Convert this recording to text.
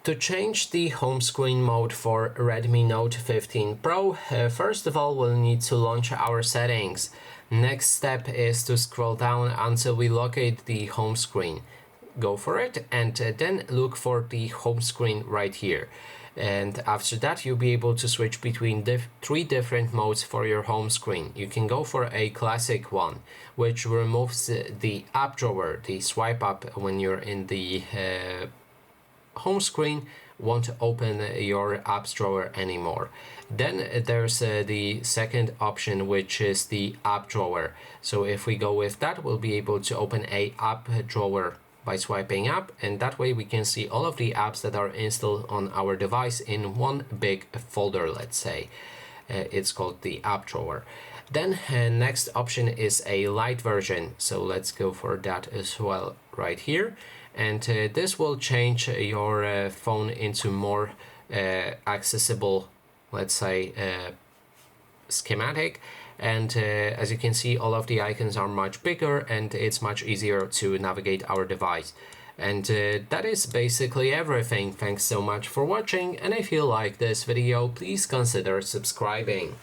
To change the home screen mode for Redmi Note 15 Pro, first of all we'll need to launch our settings. Next step is to scroll down until we locate the home screen. Go for it and then look for the home screen right here. And after that you'll be able to switch between three different modes for your home screen. You can go for a classic one, which removes the app drawer, the swipe up when you're in the home screen won't open your apps drawer anymore. Then there's the second option, which is the app drawer. So if we go with that, we'll be able to open a app drawer by swiping up, and that way we can see all of the apps that are installed on our device in one big folder, let's say. It's called the app drawer. Then next option is a light version, so let's go for that as well right here. And this will change your phone into more accessible, let's say, schematic. And as you can see, all of the icons are much bigger and it's much easier to navigate our device. And that is basically everything. Thanks so much for watching, and if you like this video, please consider subscribing.